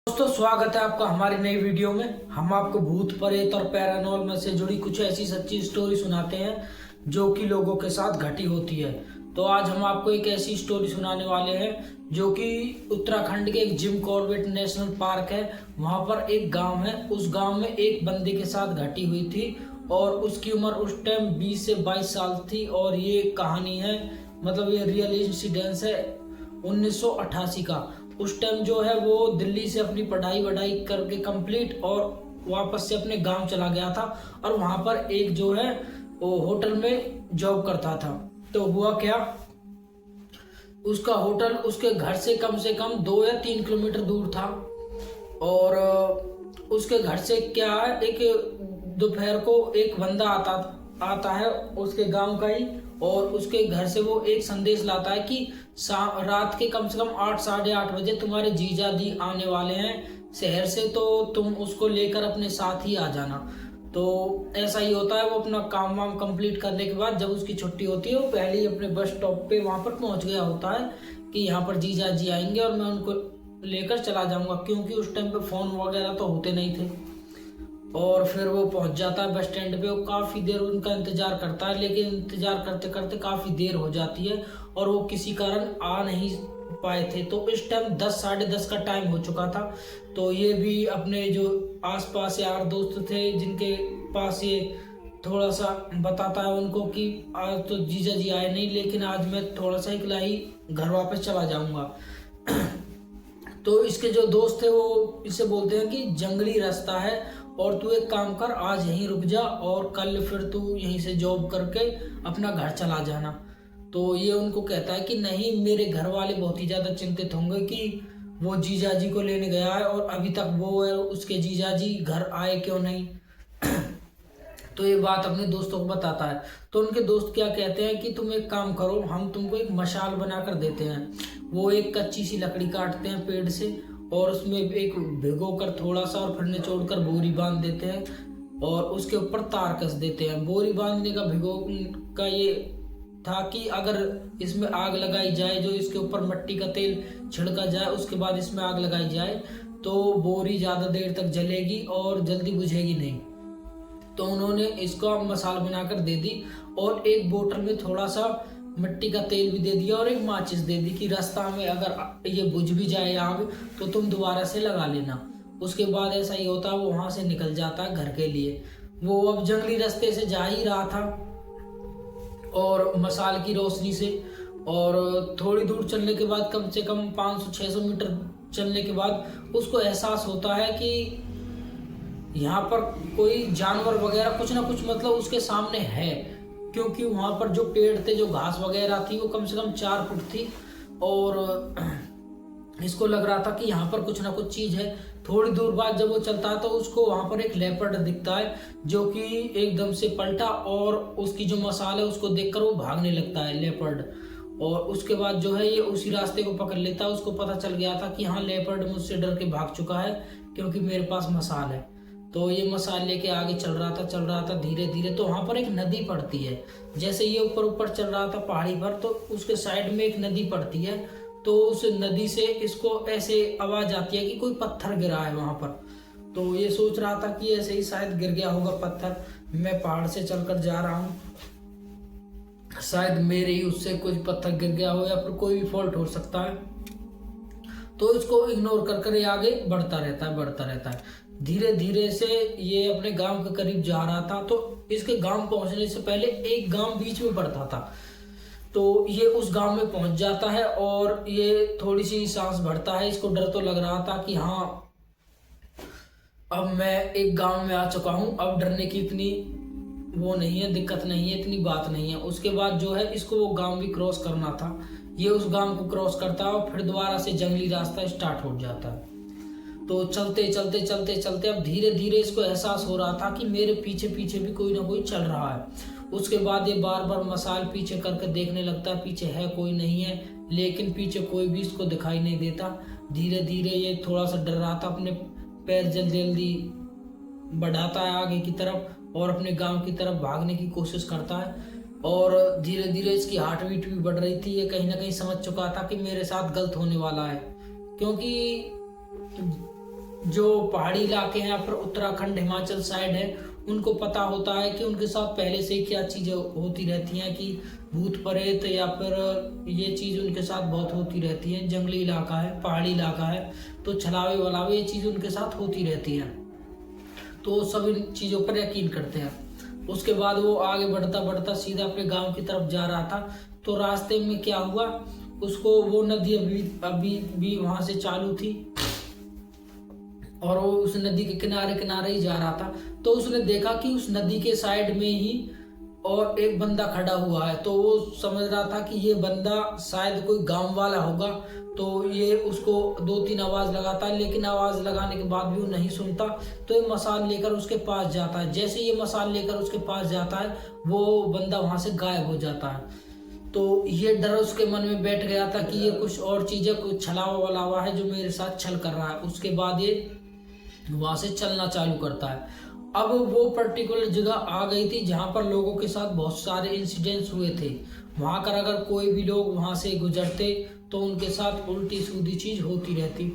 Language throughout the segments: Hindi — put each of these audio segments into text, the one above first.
दोस्तों स्वागत है आपका हमारी नई वीडियो में। हम आपको भूत प्रेत और पैरानॉर्मल से जुड़ी कुछ ऐसी सच्ची स्टोरी सुनाते हैं जो कि लोगों के साथ घटी होती है। तो आज हम आपको एक ऐसी स्टोरी सुनाने वाले हैं जो कि उत्तराखंड के एक जिम कॉर्बेट नेशनल पार्क है, वहां पर एक गांव है। उस गांव में एक बंदे के साथ घटी हुई थी और उसकी उम्र उस टाइम 20 से 22 साल थी। और ये कहानी है, मतलब ये रियल इंसिडेंस है 1988 का। उस टाइम जो है वो दिल्ली से अपनी पढ़ाई वढ़ाई करके कंप्लीट और वापस से अपने गांव चला गया था और वहां पर एक जो है वो होटल में जॉब करता था। तो हुआ क्या, उसका होटल उसके घर से कम 2 या 3 किलोमीटर दूर था। और उसके घर से क्या है, एक दोपहर को एक बंदा आता है उसके गांव का ही, और उसके घर से वो एक संदेश लाता है कि रात के कम से कम 8 साढ़े 8 बजे तुम्हारे जीजा जी आने वाले हैं शहर से, तो तुम उसको लेकर अपने साथ ही आ जाना। तो ऐसा ही होता है, वो अपना काम वाम कंप्लीट करने के बाद जब उसकी छुट्टी होती है वो पहले ही अपने बस स्टॉप पे वहां पर पहुंच गया होता है कि यहाँ पर जीजा जी आएंगे और मैं उनको लेकर चला जाऊंगा, क्योंकि उस टाइम पे फोन वगैरह तो होते नहीं थे। और फिर वो पहुंच जाता है बस स्टैंड पे। वो काफ़ी देर उनका इंतज़ार करता है, लेकिन इंतज़ार करते करते काफ़ी देर हो जाती है और वो किसी कारण आ नहीं पाए थे। तो इस टाइम 10 साढ़े 10 का टाइम हो चुका था। तो ये भी अपने जो आसपास यार दोस्त थे जिनके पास ये थोड़ा सा बताता है उनको कि आज तो जीजा जी आए नहीं, लेकिन आज मैं थोड़ा सा अकेला ही घर वापस चला जाऊंगा। तो इसके जो दोस्त थे वो इसे बोलते हैं कि जंगली रास्ता है और तू एक काम कर, आज यहीं रुक जा और कल फिर तू यहीं से जॉब करके अपना घर चला जाना। तो ये उनको कहता है कि नहीं, मेरे घर वाले बहुत ही ज़्यादा चिंतित होंगे कि वो जीजा जी को लेने गया है और अभी तक वो है उसके जीजा जी घर आए क्यों नहीं। तो ये बात अपने दोस्तों को बताता है। तो उनके दोस्त क्या कहते हैं कि तुम एक काम करो, हम तुमको एक मशाल बनाकर देते हैं। वो एक कच्ची सी लकड़ी काटते हैं पेड़ से और उसमें एक भिगो कर थोड़ा सा और फिर निचोड़ कर बोरी बांध देते हैं और उसके ऊपर तार कस देते हैं। बोरी बांधने का भिगो का ये था कि अगर इसमें आग लगाई जाए, जो इसके ऊपर मिट्टी का तेल छिड़का जाए, उसके बाद इसमें आग लगाई जाए तो बोरी ज़्यादा देर तक जलेगी और जल्दी बुझेगी नहीं। तो उन्होंने इसको मसाल बनाकर दे दी और एक बोतल में थोड़ा सा मिट्टी का तेल भी दे दिया और एक माचिस दे दी कि रास्ता में अगर ये बुझ भी जाए आग तो तुम दोबारा से लगा लेना। उसके बाद ऐसा ही होता है, वो वहां से निकल जाता है घर के लिए। वो अब जंगली रास्ते से जा ही रहा था और मसाल की रोशनी से, और थोड़ी दूर चलने के बाद कम से कम 500-600 मीटर चलने के बाद उसको एहसास होता है कि यहाँ पर कोई जानवर वगैरह कुछ ना कुछ मतलब उसके सामने है, क्योंकि वहां पर जो पेड़ थे, जो घास वगैरह थी वो कम से कम 4 फुट थी और इसको लग रहा था कि यहाँ पर कुछ ना कुछ चीज है। थोड़ी दूर बाद जब वो चलता है तो उसको वहां पर एक लेपर्ड दिखता है जो कि एकदम से पलटा और उसकी जो मसाल है उसको देखकर वो भागने लगता है लेपर्ड। और उसके बाद जो है ये उसी रास्ते को पकड़ लेता है। उसको पता चल गया था कि हाँ, लेपर्ड मुझसे डर के भाग चुका है क्योंकि मेरे पास मसाल है। तो ये मसाल लेके आगे चल रहा था धीरे धीरे। तो वहां पर एक नदी पड़ती है। जैसे ये ऊपर ऊपर चल रहा था पहाड़ी पर, तो उसके साइड में एक नदी पड़ती है। तो उस नदी से इसको ऐसे आवाज आती है कि कोई पत्थर गिरा है वहां पर। तो ये सोच रहा था कि ऐसे ही शायद गिर गया होगा पत्थर, मैं पहाड़ से चलकर जा रहा हूँ, शायद मेरे ही उससे कुछ पत्थर गिर गया हो या फिर कोई भी फॉल्ट हो सकता है। तो इसको इग्नोर कर कर ये आगे बढ़ता रहता है। धीरे धीरे से ये अपने गांव के करीब जा रहा था। तो इसके गांव पहुंचने से पहले एक गांव बीच में पड़ता था। तो ये उस गांव में पहुंच जाता है और ये थोड़ी सी सांस भरता है। इसको डर तो लग रहा था कि हाँ, अब मैं एक गांव में आ चुका हूं, अब डरने की इतनी वो नहीं है, दिक्कत नहीं है, इतनी बात नहीं है। उसके बाद जो है इसको वो गांव भी क्रॉस करना था। ये उस गांव को क्रॉस करता है और फिर दोबारा से जंगली रास्ता स्टार्ट हो जाता है। तो चलते अब धीरे धीरे इसको एहसास हो रहा था कि मेरे पीछे पीछे भी कोई ना कोई चल रहा है। उसके बाद ये बार बार मसाल पीछे करके देखने लगता है, पीछे है कोई नहीं है, लेकिन पीछे कोई भी इसको दिखाई नहीं देता। धीरे धीरे ये थोड़ा सा डर रहा था, अपने पैर जल्दी जल्दी बढ़ाता है आगे की तरफ और अपने गांव की तरफ भागने की कोशिश करता है। और धीरे धीरे इसकी हार्ट बीट भी बढ़ रही थी। ये कहीं ना कहीं समझ चुका था कि मेरे साथ गलत होने वाला है, क्योंकि जो पहाड़ी इलाके हैं या फिर उत्तराखंड हिमाचल साइड है, उनको पता होता है कि उनके साथ पहले से क्या चीज़ें होती रहती हैं, कि भूत प्रेत या फिर ये चीज़ उनके साथ बहुत होती रहती है। जंगली इलाका है, पहाड़ी इलाका है, तो छलावे वलावे ये चीज़ उनके साथ होती रहती है। तो सब इन चीज़ों पर यकीन करते हैं। उसके बाद वो आगे बढ़ता बढ़ता सीधा अपने गांव की तरफ जा रहा था। तो रास्ते में क्या हुआ, उसको वो नदी अभी भी वहां से चालू थी और वो उस नदी के किनारे किनारे ही जा रहा था। तो उसने देखा कि उस नदी के साइड में ही और एक बंदा खड़ा हुआ है। तो वो समझ रहा था कि ये बंदा शायद कोई गांव वाला होगा। तो ये उसको 2-3 आवाज लगाता है, लेकिन आवाज लगाने के बाद भी वो नहीं सुनता। तो ये मसाल लेकर उसके पास जाता है। जैसे ये मसाल लेकर उसके पास जाता है, वो बंदा वहां से गायब हो जाता है। तो ये डर उसके मन में बैठ गया था कि ये कुछ और चीज है, कुछ छलावा वलावा है जो मेरे साथ छल कर रहा है। उसके बाद ये वहां से चलना चालू करता है। अब वो पर्टिकुलर जगह आ गई थी जहां पर लोगों के साथ बहुत सारे इंसिडेंट्स हुए थे। वहां कर अगर कोई भी लोग वहां से गुजरते तो उनके साथ उल्टी सीधी चीज होती रहती।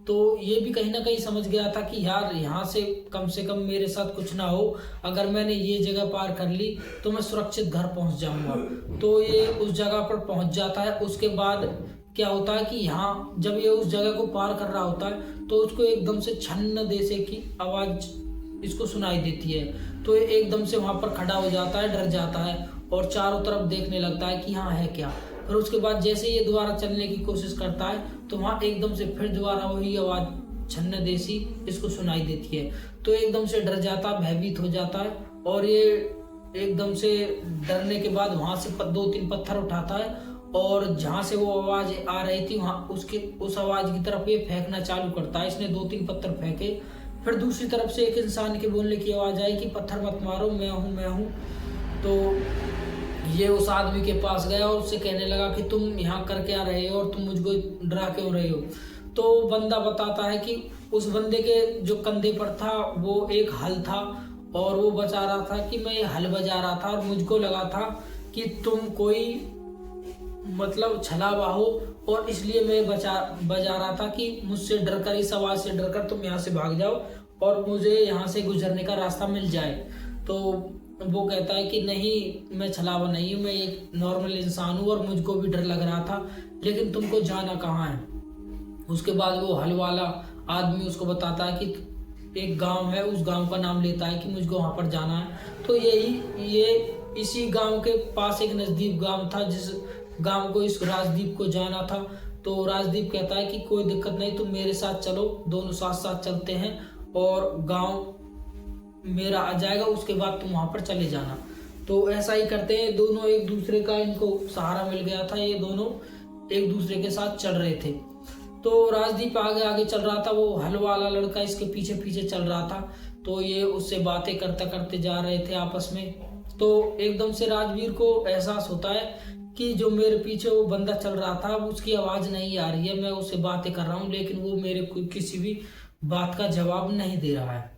तो ये भी कहीं ना कहीं समझ गया था कि यार यहाँ से कम मेरे साथ कुछ ना हो, अगर मैंने ये जगह पार कर ली तो मैं सुरक्षित घर पहुंच जाऊंगा। तो ये उस जगह पर पहुंच जाता है। उसके बाद क्या होता है कि यहाँ जब ये उस जगह को पार कर रहा होता है तो उसको एकदम से छन्न देसे की आवाज इसको सुनाई देती है। तो ये एकदम से वहां पर खड़ा हो जाता है, डर जाता है और चारों तरफ देखने लगता है कि यहाँ है क्या। फिर उसके बाद जैसे ये दोबारा चलने की कोशिश करता है तो वहां एकदम से फिर दोबारा वही आवाज छन्न देसी इसको सुनाई देती है। तो एकदम से डर जाता, भयभीत हो जाता है और ये एकदम से डरने के बाद वहां से 2-3 पत्थर उठाता है और जहां से वो आवाज आ रही थी वहां उस आवाज की तरफ ये फेंकना चालू करता है। इसने 2-3 पत्थर फेंके। फिर दूसरी तरफ से एक इंसान के बोलने की आवाज आई कि पत्थर मत मारो, मैं हूँ। तो ये उस आदमी के पास गया और उससे कहने लगा कि तुम यहाँ कर क्या रहे हो और तुम मुझको डरा क्यों रहे हो। तो बंदा बताता है कि उस बंदे के जो कंधे पर था वो एक हल था और वो बचा रहा था कि मैं ये हल बजा रहा था और मुझको लगा था कि तुम कोई मतलब छलावा हो और इसलिए मैं बजा रहा था कि मुझसे डरकर, इस आवाज से डरकर तुम यहाँ से भाग जाओ और मुझे यहाँ से गुजरने का रास्ता मिल जाए। तो वो कहता है कि नहीं, मैं छलावा नहीं हूँ, मैं एक नॉर्मल इंसान हूँ और मुझको भी डर लग रहा था, लेकिन तुमको जाना कहाँ है। उसके बाद वो हल वाला आदमी उसको बताता है कि एक गांव है, उस गांव का नाम लेता है कि मुझको वहां पर जाना है। तो ये इसी गांव के पास एक नजदीक गांव था जिस गांव को इस राजदीप को जाना था। तो राजदीप कहता है कि कोई दिक्कत नहीं, तुम मेरे साथ चलो, दोनों साथ साथ चलते हैं और गांव मेरा आ जाएगा, उसके बाद तुम वहां पर चले जाना। तो ऐसा ही करते हैं दोनों, एक दूसरे का इनको सहारा मिल गया था, ये दोनों एक दूसरे के साथ चल रहे थे। तो राजदीप आगे आगे चल रहा था, वो हल वाला लड़का इसके पीछे पीछे चल रहा था। तो ये उससे बातें करते करते जा रहे थे आपस में। तो एकदम से राजवीर को एहसास होता है कि जो मेरे पीछे वो बंदा चल रहा था उसकी आवाज नहीं आ रही है, मैं उससे बातें कर रहा हूँ लेकिन वो मेरे को किसी भी बात का जवाब नहीं दे रहा है।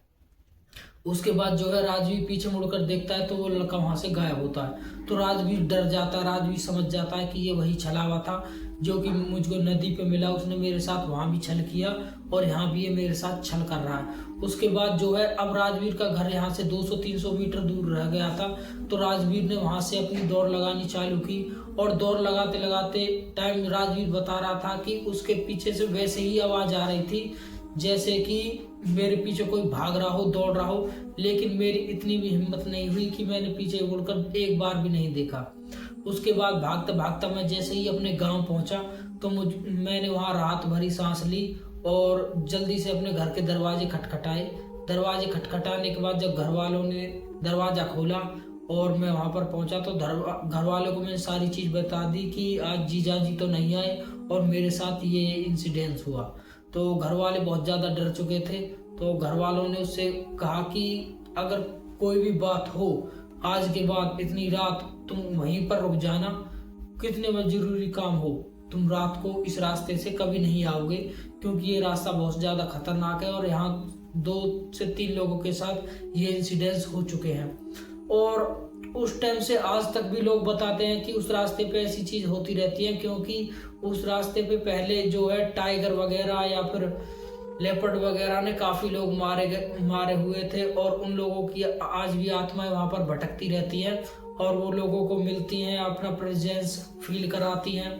उसके बाद जो है राजवीर पीछे मुड़कर देखता है तो वो लड़का वहां से गायब होता है। तो राजवीर डर जाता है, राजवीर समझ जाता है कि ये वही छलावा था जो कि मुझको नदी पे मिला, उसने मेरे साथ वहां भी छल किया और यहाँ भी ये मेरे साथ छल कर रहा है। उसके बाद जो है अब राजवीर का घर यहाँ से 200-300 मीटर दूर रह गया था। तो राजवीर ने वहां से अपनी दौड़ लगानी चालू की और दौड़ लगाते लगाते टाइम राजवीर बता रहा था कि उसके पीछे से वैसे ही आवाज आ रही थी जैसे कि मेरे पीछे कोई भाग रहा हो, दौड़ रहा हो, लेकिन मेरी इतनी भी हिम्मत नहीं हुई कि मैंने पीछे मुड़कर एक बार भी नहीं देखा। उसके बाद भागता भागता मैं जैसे ही अपने गांव पहुंचा तो मैंने वहां रात भरी सांस ली और जल्दी से अपने घर के दरवाजे खटखटाए। दरवाजे खटखटाने के बाद जब घर वालों ने दरवाजा खोला और मैं वहां पर पहुंचा तो घर वालों को मैंने सारी चीज बता दी कि आज जीजा जी तो नहीं आए और मेरे साथ ये इंसिडेंस हुआ। तो घर वाले बहुत ज़्यादा डर चुके थे। तो घर वालों ने उससे कहा कि अगर कोई भी बात हो आज के बाद इतनी रात तुम वहीं पर रुक जाना, कितने भी जरूरी काम हो तुम रात को इस रास्ते से कभी नहीं आओगे क्योंकि ये रास्ता बहुत ज़्यादा खतरनाक है और यहाँ 2 से 3 लोगों के साथ ये इंसिडेंट्स हो चुके हैं। और उस टाइम से आज तक भी लोग बताते हैं कि उस रास्ते पे ऐसी चीज होती रहती है क्योंकि उस रास्ते पे पहले जो है टाइगर वगैरह या फिर लेपर्ड वगैरह ने काफी लोग मारे हुए थे, और उन लोगों की आज भी आत्माएं वहां पर भटकती रहती हैं और वो लोगों को मिलती हैं, अपना प्रेजेंस फील कराती हैं।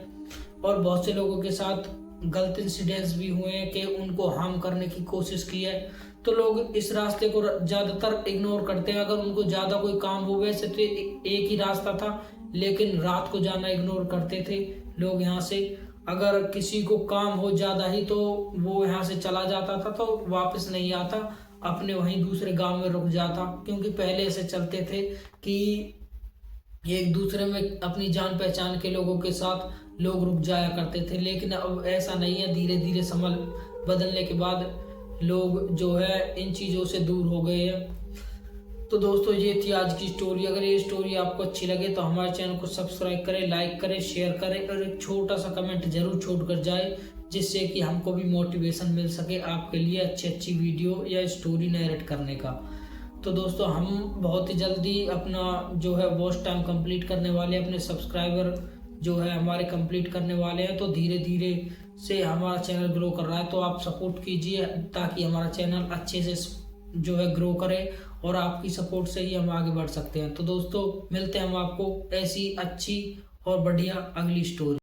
और बहुत से लोगों के साथ गलत इंसिडेंट्स भी हुए हैं कि उनको हार्म करने की कोशिश की है। तो लोग इस रास्ते को ज्यादातर इग्नोर करते हैं। अगर उनको ज्यादा कोई काम हो, वैसे तो एक ही रास्ता था, लेकिन रात को जाना इग्नोर करते थे लोग यहाँ से। अगर किसी को काम हो ज्यादा ही तो वो यहाँ से चला जाता था, तो वापस नहीं आता, अपने वहीं दूसरे गांव में रुक जाता। क्योंकि पहले ऐसे चलते थे कि एक दूसरे में अपनी जान पहचान के लोगों के साथ लोग रुक जाया करते थे, लेकिन अब ऐसा नहीं है। धीरे धीरे समय बदलने के बाद लोग जो है इन चीज़ों से दूर हो गए हैं। तो दोस्तों, ये थी आज की स्टोरी। अगर ये स्टोरी आपको अच्छी लगे तो हमारे चैनल को सब्सक्राइब करें, लाइक करें, शेयर करें और एक छोटा सा कमेंट जरूर छोड़ कर जाए, जिससे कि हमको भी मोटिवेशन मिल सके आपके लिए अच्छी अच्छी वीडियो या स्टोरी नरेट करने का। तो दोस्तों, हम बहुत ही जल्दी अपना जो है वॉच टाइम कंप्लीट करने वाले हैं, अपने सब्सक्राइबर जो है हमारे कंप्लीट करने वाले हैं। तो धीरे धीरे से हमारा चैनल ग्रो कर रहा है, तो आप सपोर्ट कीजिए ताकि हमारा चैनल अच्छे से जो है ग्रो करे, और आपकी सपोर्ट से ही हम आगे बढ़ सकते हैं। तो दोस्तों, मिलते हैं हम आपको ऐसी अच्छी और बढ़िया अगली स्टोरी।